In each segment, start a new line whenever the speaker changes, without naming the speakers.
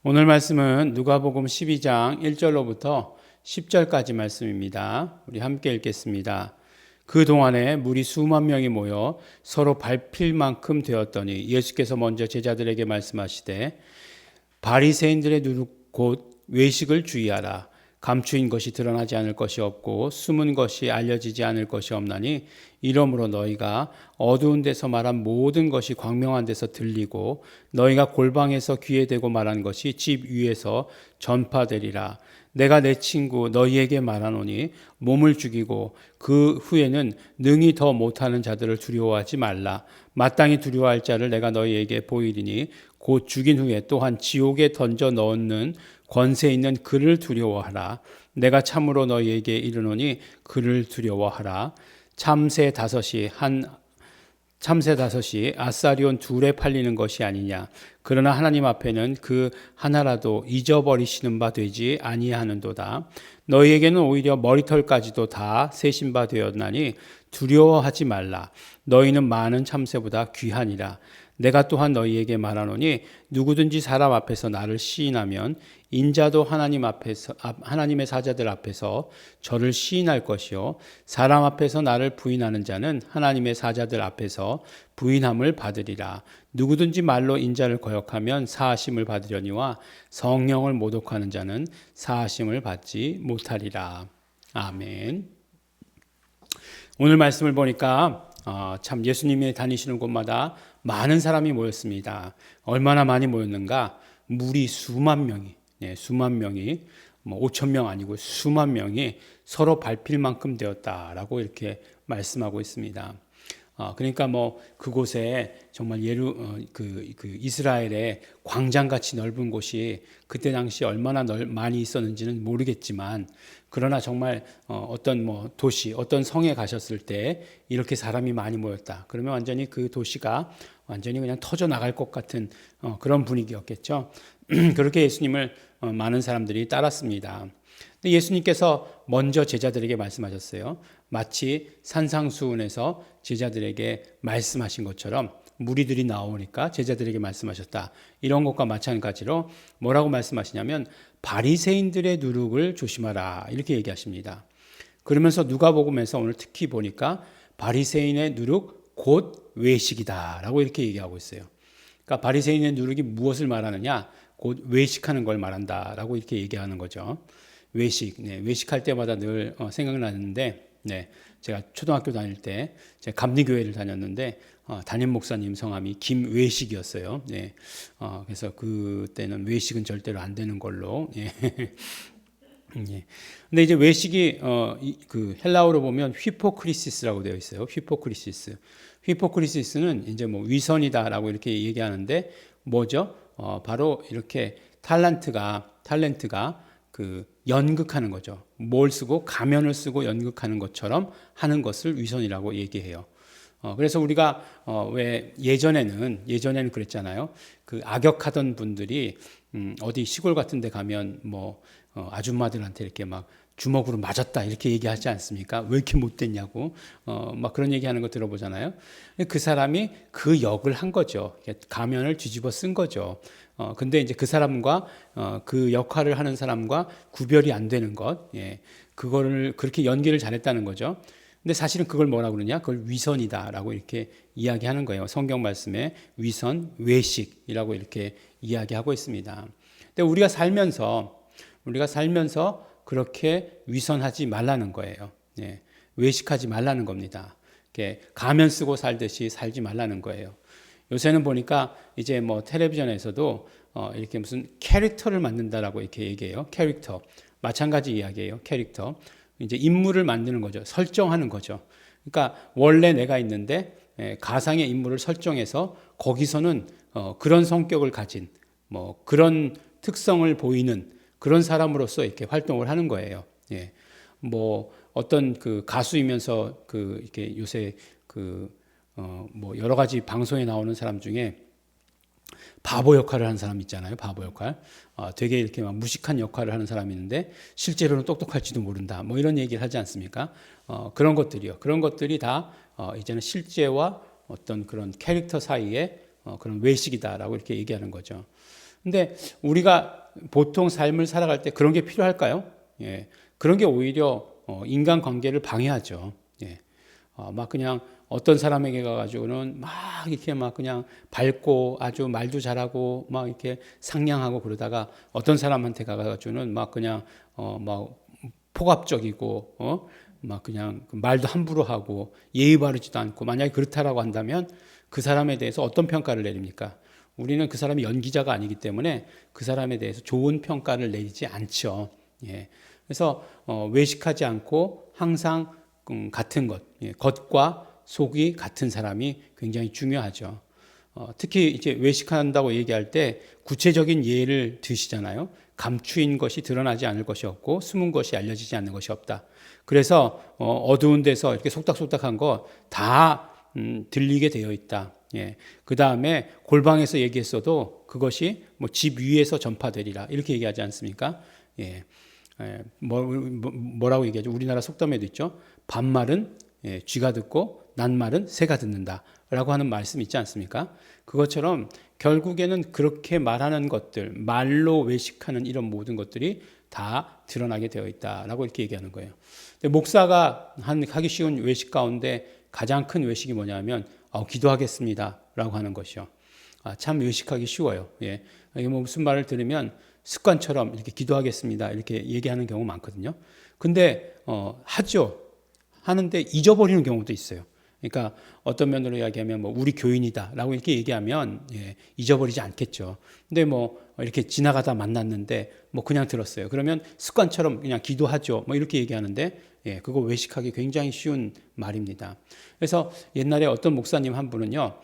오늘 말씀은 누가복음 12장 1절로부터 10절까지 말씀입니다. 우리 함께 읽겠습니다. 그 동안에 무리 수만 명이 모여 서로 밟힐 만큼 되었더니 예수께서 먼저 제자들에게 말씀하시되 바리새인들의 누룩 곧 외식을 주의하라. 감추인 것이 드러나지 않을 것이 없고 숨은 것이 알려지지 않을 것이 없나니 이러므로 너희가 어두운 데서 말한 모든 것이 광명한 데서 들리고 너희가 골방에서 귀에 대고 말한 것이 집 위에서 전파되리라. 내가 내 친구 너희에게 말하노니 몸을 죽이고 그 후에는 능히 더 못하는 자들을 두려워하지 말라. 마땅히 두려워할 자를 내가 너희에게 보이리니 곧 죽인 후에 또한 지옥에 던져 넣는 권세 있는 그를 두려워하라. 내가 참으로 너희에게 이르노니 그를 두려워하라. 참새 다섯이 아사리온 둘에 팔리는 것이 아니냐. 그러나 하나님 앞에는 그 하나라도 잊어버리시는 바 되지 아니하는도다. 너희에게는 오히려 머리털까지도 다 세신 바 되었나니 두려워하지 말라. 너희는 많은 참새보다 귀하니라. 내가 또한 너희에게 말하노니 누구든지 사람 앞에서 나를 시인하면 인자도 하나님의 사자들 앞에서 저를 시인할 것이요 사람 앞에서 나를 부인하는 자는 하나님의 사자들 앞에서 부인함을 받으리라. 누구든지 말로 인자를 거역하면 사하심을 받으려니와 성령을 모독하는 자는 사하심을 받지 못하리라. 아멘. 오늘 말씀을 보니까 참 예수님이 다니시는 곳마다 많은 사람이 모였습니다. 얼마나 많이 모였는가? 무리 수만 명이, 수만 명이, 5천 명 아니고 수만 명이 서로 밟힐 만큼 되었다라고 이렇게 말씀하고 있습니다. 그러니까 그곳에 정말 이스라엘의 광장같이 넓은 곳이 그때 당시 얼마나 많이 있었는지는 모르겠지만, 그러나 정말 어떤 도시, 어떤 성에 가셨을 때 이렇게 사람이 많이 모였다. 그러면 완전히 그 도시가 완전히 그냥 터져 나갈 것 같은 그런 분위기였겠죠. 그렇게 예수님을 많은 사람들이 따랐습니다. 근데 예수님께서 먼저 제자들에게 말씀하셨어요. 마치 산상수훈에서 제자들에게 말씀하신 것처럼 무리들이 나오니까 제자들에게 말씀하셨다. 이런 것과 마찬가지로 뭐라고 말씀하시냐면 바리새인들의 누룩을 조심하라 이렇게 얘기하십니다. 그러면서 누가복음에서 오늘 특히 보니까 바리새인의 누룩 곧 외식이다라고 이렇게 얘기하고 있어요. 그러니까 바리새인의 누룩이 무엇을 말하느냐? 곧 외식하는 걸 말한다라고 이렇게 얘기하는 거죠. 외식, 외식할 때마다 늘 생각나는데, 제가 초등학교 다닐 때 제가 감리교회를 다녔는데 담임 목사님 성함이 김외식이었어요. 그래서 그때는 외식은 절대로 안 되는 걸로. 근데 이제 외식이 그 헬라어로 보면 휘포크리시스라고 되어 있어요. 휘포크리시스. 휘포크리시스는 이제 위선이다라고 이렇게 얘기하는데 뭐죠? 바로 이렇게 탤런트가 그 연극하는 거죠. 뭘 쓰고 가면을 쓰고 연극하는 것처럼 하는 것을 위선이라고 얘기해요. 그래서 우리가 왜 예전에는 그랬잖아요. 그 악역하던 분들이 어디 시골 같은 데 가면 아줌마들한테 이렇게 막 주먹으로 맞았다 이렇게 얘기하지 않습니까? 왜 이렇게 못됐냐고 막 그런 얘기하는 거 들어보잖아요. 그 사람이 그 역을 한 거죠. 가면을 뒤집어 쓴 거죠. 근데 이제 그 사람과 그 역할을 하는 사람과 구별이 안 되는 것, 그거를 그렇게 연기를 잘했다는 거죠. 근데 사실은 그걸 뭐라고 그러냐? 그걸 위선이다라고 이렇게 이야기하는 거예요. 성경 말씀에 위선, 외식이라고 이렇게 이야기하고 있습니다. 근데 우리가 살면서 그렇게 위선하지 말라는 거예요. 외식하지 말라는 겁니다. 이렇게 가면 쓰고 살듯이 살지 말라는 거예요. 요새는 보니까 이제 텔레비전에서도 이렇게 무슨 캐릭터를 만든다라고 이렇게 얘기해요. 캐릭터. 마찬가지 이야기예요. 캐릭터. 이제 인물을 만드는 거죠. 설정하는 거죠. 그러니까 원래 내가 있는데 가상의 인물을 설정해서 거기서는 그런 성격을 가진 그런 특성을 보이는 그런 사람으로서 이렇게 활동을 하는 거예요. 어떤 그 가수이면서 이렇게 요새 여러 가지 방송에 나오는 사람 중에 바보 역할을 하는 사람 있잖아요. 바보 역할. 되게 이렇게 막 무식한 역할을 하는 사람이 있는데 실제로는 똑똑할지도 모른다. 이런 얘기를 하지 않습니까? 그런 것들이요. 그런 것들이 다 이제는 실제와 어떤 그런 캐릭터 사이에 그런 외식이다라고 이렇게 얘기하는 거죠. 근데 우리가 보통 삶을 살아갈 때 그런 게 필요할까요? 예. 그런 게 오히려 인간 관계를 방해하죠. 예. 막 그냥 어떤 사람에게 가가지고는 막 이렇게 막 그냥 밝고 아주 말도 잘하고 막 이렇게 상냥하고 그러다가 어떤 사람한테 가가지고는 막 그냥 막 폭압적이고 막 그냥 말도 함부로 하고 예의 바르지도 않고 만약에 그렇다라고 한다면 그 사람에 대해서 어떤 평가를 내립니까? 우리는 그 사람이 연기자가 아니기 때문에 그 사람에 대해서 좋은 평가를 내리지 않죠. 예. 그래서 외식하지 않고 항상 같은 것, 예. 겉과 속이 같은 사람이 굉장히 중요하죠. 특히 이제 외식한다고 얘기할 때 구체적인 예를 드시잖아요. 감추인 것이 드러나지 않을 것이 없고 숨은 것이 알려지지 않는 것이 없다. 그래서 어두운 데서 이렇게 속닥속닥한 거 다 들리게 되어 있다. 예. 그 다음에 골방에서 얘기했어도 그것이 뭐 집 위에서 전파되리라 이렇게 얘기하지 않습니까? 예. 뭐라고 얘기하죠? 우리나라 속담에도 있죠. 반말은 쥐가 듣고 낱말은 새가 듣는다라고 하는 말씀 있지 않습니까? 그것처럼 결국에는 그렇게 말하는 것들, 말로 외식하는 이런 모든 것들이 다 드러나게 되어 있다라고 이렇게 얘기하는 거예요. 근데 목사가 하기 쉬운 외식 가운데 가장 큰 외식이 뭐냐면 기도하겠습니다라고 하는 것이요. 참 외식하기 쉬워요. 예. 이게 뭐 무슨 말을 들으면 습관처럼 이렇게 기도하겠습니다 이렇게 얘기하는 경우 많거든요. 근데 하죠. 하는데 잊어버리는 경우도 있어요. 그러니까 어떤 면으로 이야기하면 뭐 우리 교인이다라고 이렇게 얘기하면 잊어버리지 않겠죠. 근데 뭐 이렇게 지나가다 만났는데 뭐 그냥 들었어요. 그러면 습관처럼 그냥 기도하죠. 뭐 이렇게 얘기하는데 그거 외식하기 굉장히 쉬운 말입니다. 그래서 옛날에 어떤 목사님 한 분은요,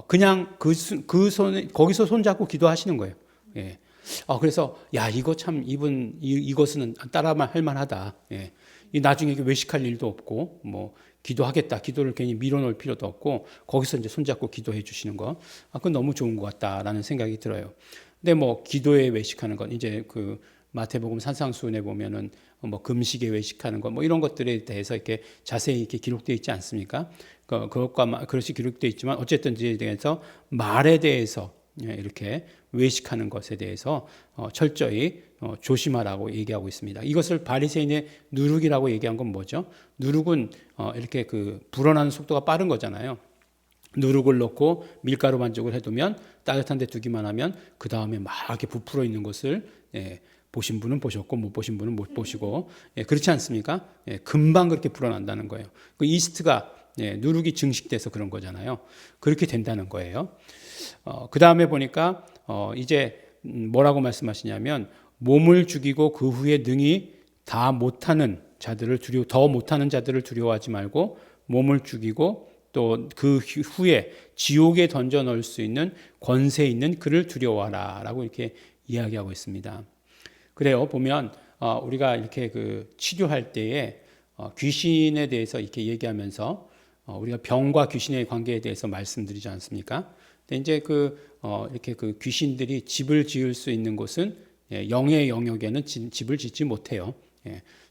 그냥 그 손에 거기서 손잡고 기도하시는 거예요. 예. 그래서 야 이거 참 이것은 따라만 할 만하다. 예. 나중에 외식할 일도 없고 뭐 기도하겠다. 기도를 괜히 밀어놓을 필요도 없고 거기서 이제 손잡고 기도해 주시는 거. 그건 너무 좋은 것 같다라는 생각이 들어요. 근데 뭐 기도에 외식하는 건 이제 그 마태복음 산상수훈에 보면은 뭐 금식에 외식하는 것 뭐 이런 것들에 대해서 이렇게 자세히 이렇게 기록되어 있지 않습니까? 그것과 그것이 기록되어 있지만 어쨌든지에 대해서 말에 대해서 이렇게 외식하는 것에 대해서 철저히 조심하라고 얘기하고 있습니다. 이것을 바리새인의 누룩이라고 얘기한 건 뭐죠? 누룩은 이렇게 그 불어나는 속도가 빠른 거잖아요. 누룩을 넣고 밀가루 반죽을 해두면 따뜻한 데 두기만 하면 그 다음에 막 이렇게 부풀어 있는 것을 보신 분은 보셨고 못 보신 분은 못 보시고 그렇지 않습니까? 금방 그렇게 불어난다는 거예요. 그 이스트가 누룩이 증식돼서 그런 거잖아요. 그렇게 된다는 거예요. 그 다음에 보니까 이제 뭐라고 말씀하시냐면 몸을 죽이고 그 후에 능히 다 못하는 자들을 더 못하는 자들을 두려워하지 말고 몸을 죽이고 또 그 후에 지옥에 던져 넣을 수 있는 권세 있는 그를 두려워하라라고 이렇게 이야기하고 있습니다. 그래요. 보면 우리가 이렇게 그 치료할 때에 귀신에 대해서 이렇게 얘기하면서 우리가 병과 귀신의 관계에 대해서 말씀드리지 않습니까? 근데 이제 이렇게 그 귀신들이 집을 지을 수 있는 곳은 영의 영역에는 집을 짓지 못해요.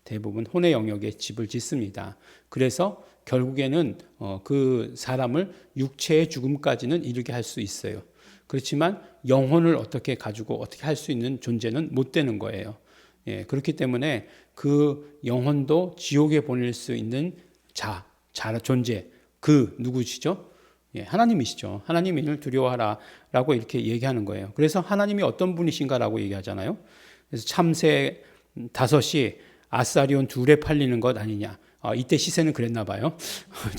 대부분 혼의 영역에 집을 짓습니다. 그래서 결국에는 그 사람을 육체의 죽음까지는 이르게 할 수 있어요. 그렇지만 영혼을 어떻게 가지고 어떻게 할 수 있는 존재는 못 되는 거예요. 그렇기 때문에 그 영혼도 지옥에 보낼 수 있는 존재, 그 누구시죠? 하나님이시죠. 하나님을 두려워하라라고 이렇게 얘기하는 거예요. 그래서 하나님이 어떤 분이신가라고 얘기하잖아요. 그래서 참새 5이 아사리온 2에 팔리는 것 아니냐. 이때 시세는 그랬나 봐요.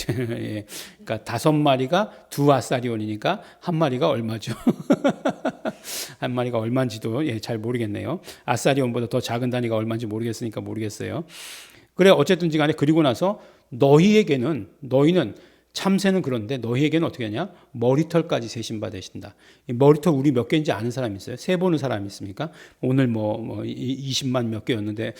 그러니까 5마리가 2 아사리온이니까 1마리가 얼마죠? 1마리가 얼마인지도 잘 모르겠네요. 아사리온보다 더 작은 단위가 얼마인지 모르겠으니까 모르겠어요. 그래 어쨌든지 간에 그리고 나서 너희는 참새는 그런데 너희에게는 어떻게 하냐? 머리털까지 세신바 되신다. 머리털 우리 몇 개인지 아는 사람 있어요? 세보는 사람 있습니까? 오늘 20만 몇 개였는데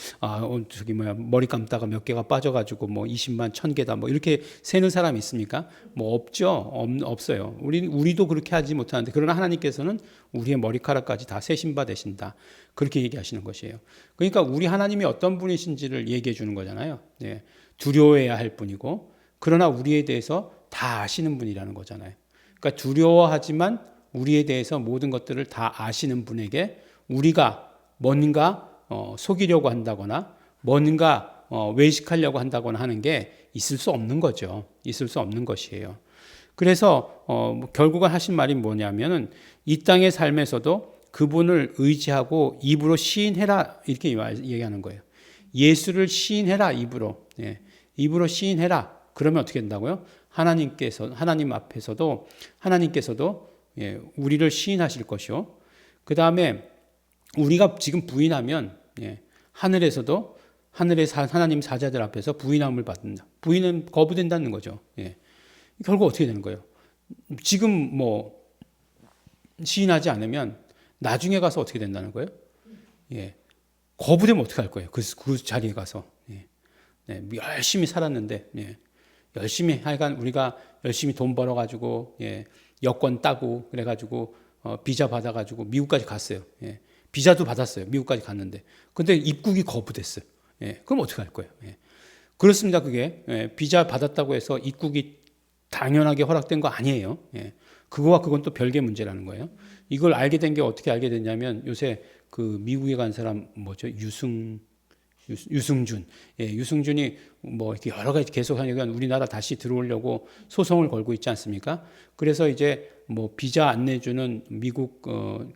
머리 감다가 몇 개가 빠져가지고 20만 1000개다 이렇게 세는 사람 있습니까? 없죠. 없어요. 우리도 그렇게 하지 못하는데 그러나 하나님께서는 우리의 머리카락까지 다 세신바 되신다. 그렇게 얘기하시는 것이에요. 그러니까 우리 하나님이 어떤 분이신지를 얘기해 주는 거잖아요. 두려워해야 할 분이고 그러나 우리에 대해서 다 아시는 분이라는 거잖아요. 그러니까 두려워하지만 우리에 대해서 모든 것들을 다 아시는 분에게 우리가 뭔가 속이려고 한다거나 뭔가 외식하려고 한다거나 하는 게 있을 수 없는 거죠. 있을 수 없는 것이에요. 그래서 결국은 하신 말이 뭐냐면은 이 땅의 삶에서도 그분을 의지하고 입으로 시인해라 이렇게 얘기하는 거예요. 예수를 시인해라 입으로. 예, 입으로 시인해라. 그러면 어떻게 된다고요? 하나님 앞에서도 하나님께서도 예, 우리를 시인하실 것이요. 그 다음에 우리가 지금 부인하면 예, 하늘에서도 하늘의 하나님 사자들 앞에서 부인함을 받는다. 부인은 거부된다는 거죠. 예. 결국 어떻게 되는 거예요? 지금 뭐 시인하지 않으면 나중에 가서 어떻게 된다는 거예요? 예. 거부되면 어떻게 할 거예요? 그 자리에 가서. 예. 네, 열심히 살았는데, 예. 열심히 하여간 우리가 열심히 돈 벌어가지고, 예. 여권 따고, 그래가지고, 비자 받아가지고 미국까지 갔어요. 예. 비자도 받았어요. 미국까지 갔는데. 근데 입국이 거부됐어요. 예. 그럼 어떻게 할 거예요? 예. 그렇습니다. 그게. 예. 비자 받았다고 해서 입국이 당연하게 허락된 거 아니에요. 예. 그거와 그건 또 별개 문제라는 거예요. 이걸 알게 된 게 어떻게 알게 됐냐면 요새 그 미국에 간 사람 뭐죠? 유승준. 예, 유승준이 뭐 이렇게 여러 가지 계속 하니까 우리나라 다시 들어오려고 소송을 걸고 있지 않습니까? 그래서 이제 뭐 비자 안 내주는 미국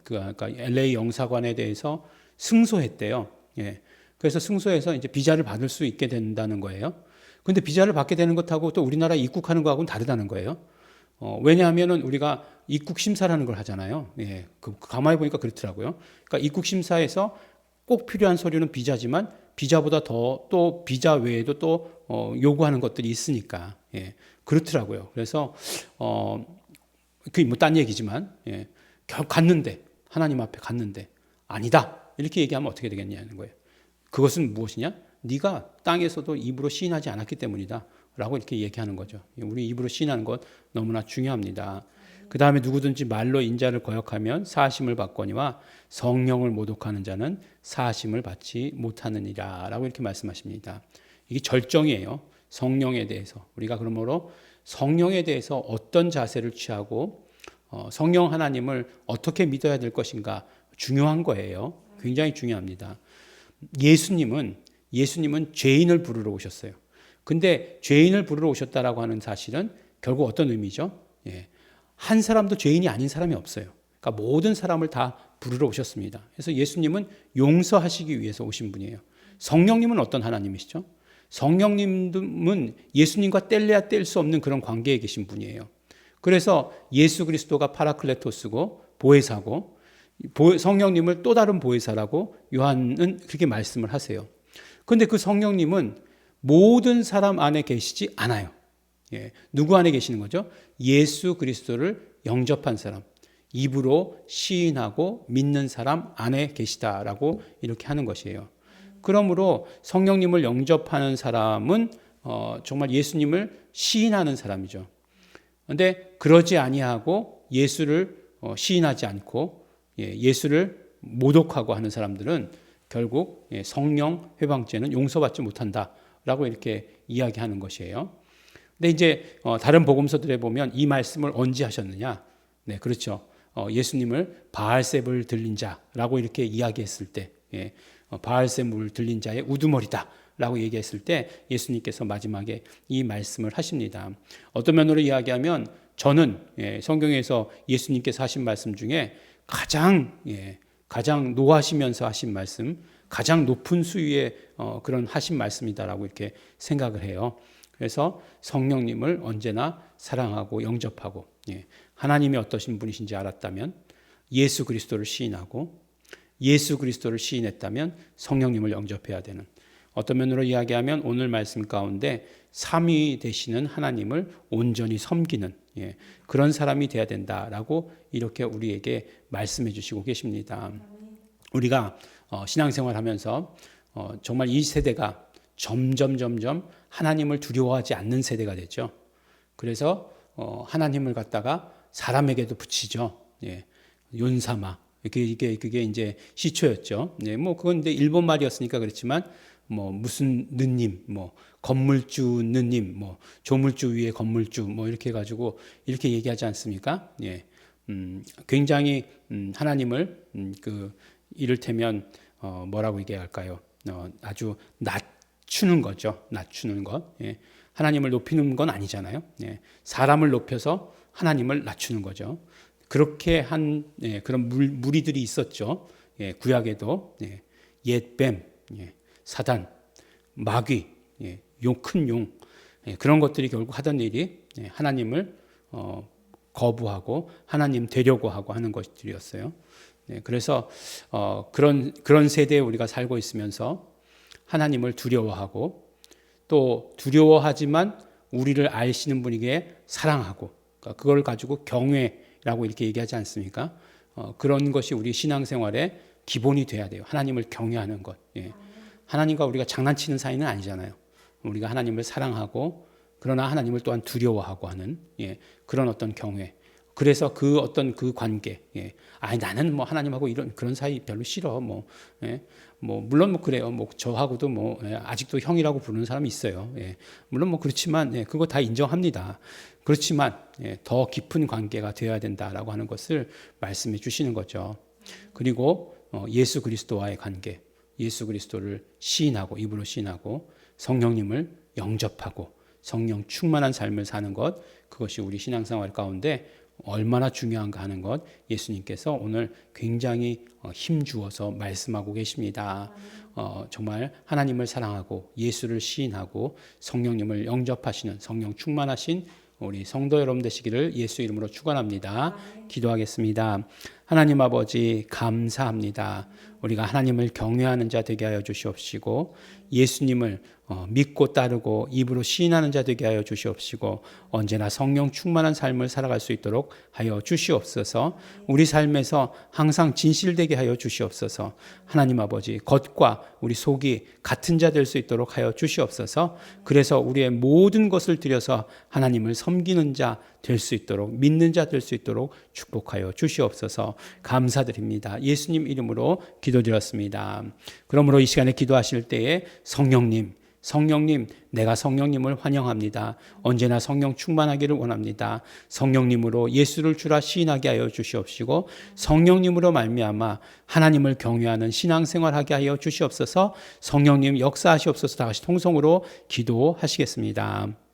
그러니까 LA 영사관에 대해서 승소했대요. 예. 그래서 승소해서 이제 비자를 받을 수 있게 된다는 거예요. 근데 비자를 받게 되는 것하고 또 우리나라 입국하는 거하고는 다르다는 거예요. 왜냐하면은 우리가 입국 심사라는 걸 하잖아요. 예, 가만히 보니까 그렇더라고요. 그러니까 입국 심사에서 꼭 필요한 서류는 비자지만 비자보다 더 또 비자 외에도 또 요구하는 것들이 있으니까 예, 그렇더라고요. 그래서 그게 뭐 딴 얘기지만 예, 갔는데 하나님 앞에 갔는데 아니다 이렇게 얘기하면 어떻게 되겠냐는 거예요. 그것은 무엇이냐? 네가 땅에서도 입으로 시인하지 않았기 때문이다. 라고 이렇게 얘기하는 거죠. 우리 입으로 시인하는 것 너무나 중요합니다. 그 다음에 누구든지 말로 인자를 거역하면 사하심을 받거니와 성령을 모독하는 자는 사하심을 받지 못하느니라. 라고 이렇게 말씀하십니다. 이게 절정이에요. 성령에 대해서. 우리가 그러므로 성령에 대해서 어떤 자세를 취하고 성령 하나님을 어떻게 믿어야 될 것인가 중요한 거예요. 굉장히 중요합니다. 예수님은 죄인을 부르러 오셨어요. 근데 죄인을 부르러 오셨다라고 하는 사실은 결국 어떤 의미죠? 예. 한 사람도 죄인이 아닌 사람이 없어요. 그러니까 모든 사람을 다 부르러 오셨습니다. 그래서 예수님은 용서하시기 위해서 오신 분이에요. 성령님은 어떤 하나님이시죠? 성령님은 예수님과 뗄래야 뗄 수 없는 그런 관계에 계신 분이에요. 그래서 예수 그리스도가 파라클레토스고 보혜사고 성령님을 또 다른 보혜사라고 요한은 그렇게 말씀을 하세요. 그런데 그 성령님은 모든 사람 안에 계시지 않아요. 예, 누구 안에 계시는 거죠? 예수 그리스도를 영접한 사람, 입으로 시인하고 믿는 사람 안에 계시다라고 이렇게 하는 것이에요. 그러므로 성령님을 영접하는 사람은 정말 예수님을 시인하는 사람이죠. 그런데 그러지 아니하고 예수를 시인하지 않고 예수를 모독하고 하는 사람들은 결국 성령 회방죄는 용서받지 못한다라고 이렇게 이야기하는 것이에요. 근데 이제 다른 복음서들에 보면 이 말씀을 언제 하셨느냐? 네, 그렇죠. 예수님을 바알세불 들린 자라고 이렇게 이야기했을 때, 바알세불 들린 자의 우두머리다라고 얘기했을 때 예수님께서 마지막에 이 말씀을 하십니다. 어떤 면으로 이야기하면 저는 성경에서 예수님께서 하신 말씀 중에 가장 노하시면서 하신 말씀, 가장 높은 수위의 그런 하신 말씀이다라고 이렇게 생각을 해요. 그래서 성령님을 언제나 사랑하고 영접하고 하나님이 어떠신 분이신지 알았다면 예수 그리스도를 시인하고 예수 그리스도를 시인했다면 성령님을 영접해야 되는, 어떤 면으로 이야기하면 오늘 말씀 가운데 삼위 되시는 하나님을 온전히 섬기는 그런 사람이 돼야 된다라고 이렇게 우리에게 말씀해 주시고 계십니다. 우리가 신앙생활하면서 정말 이 세대가 점점 하나님을 두려워하지 않는 세대가 됐죠. 그래서 하나님을 갖다가 사람에게도 붙이죠. 윤사마. 그게 이제 시초였죠. 뭐 그건 이제 일본 말이었으니까 그렇지만 뭐 무슨 느님, 뭐 건물주 느님, 뭐 조물주 위에 건물주, 뭐 이렇게 해가지고 이렇게 얘기하지 않습니까? 굉장히 하나님을 이를테면 뭐라고 얘기할까요? 아주 낮추는 거죠. 낮추는 것. 예. 하나님을 높이는 건 아니잖아요. 예. 사람을 높여서 하나님을 낮추는 거죠. 그렇게 한 그런 무리들이 있었죠. 예. 구약에도 옛뱀, 사단, 마귀, 큰 용, 그런 것들이 결국 하던 일이 하나님을 거부하고 하나님 되려고 하고 하는 것들이었어요. 그래서 그런 세대에 우리가 살고 있으면서 하나님을 두려워하고 또 두려워하지만 우리를 아시는 분에게 사랑하고 그러니까 그걸 가지고 경외라고 이렇게 얘기하지 않습니까? 그런 것이 우리 신앙생활의 기본이 돼야 돼요. 하나님을 경외하는 것. 하나님과 우리가 장난치는 사이는 아니잖아요. 우리가 하나님을 사랑하고 그러나 하나님을 또한 두려워하고 하는 그런 어떤 경외. 그래서 그 어떤 그 관계. 나는 뭐 하나님하고 이런 그런 사이 별로 싫어. 물론 그래요. 저하고도 아직도 형이라고 부르는 사람이 있어요. 물론 그렇지만 그거 다 인정합니다. 그렇지만 더 깊은 관계가 되어야 된다라고 하는 것을 말씀해 주시는 거죠. 그리고 예수 그리스도와의 관계. 예수 그리스도를 시인하고 입으로 시인하고 성령님을 영접하고 성령 충만한 삶을 사는 것, 그것이 우리 신앙생활 가운데 얼마나 중요한가 하는 것 예수님께서 오늘 굉장히 힘주어서 말씀하고 계십니다. 정말 하나님을 사랑하고 예수를 시인하고 성령님을 영접하시는 성령 충만하신 우리 성도 여러분 되시기를 예수 이름으로 축원합니다. 기도하겠습니다. 하나님 아버지 감사합니다. 우리가 하나님을 경외하는 자 되게 하여 주시옵시고 예수님을 믿고 따르고 입으로 시인하는 자 되게 하여 주시옵시고 언제나 성령 충만한 삶을 살아갈 수 있도록 하여 주시옵소서. 우리 삶에서 항상 진실되게 하여 주시옵소서. 하나님 아버지 겉과 우리 속이 같은 자 될 수 있도록 하여 주시옵소서. 그래서 우리의 모든 것을 들여서 하나님을 섬기는 자 될 수 있도록 믿는 자 될 수 있도록 축복하여 주시옵소서. 감사드립니다. 예수님 이름으로 기도드렸습니다. 그러므로 이 시간에 기도하실 때에 성령님, 내가 성령님을 환영합니다. 언제나 성령 충만하기를 원합니다. 성령님으로 예수를 주라 시인하게 하여 주시옵시고 성령님으로 말미암아 하나님을 경외하는 신앙생활하게 하여 주시옵소서. 성령님 역사하시옵소서. 다시 통성으로 기도하시겠습니다.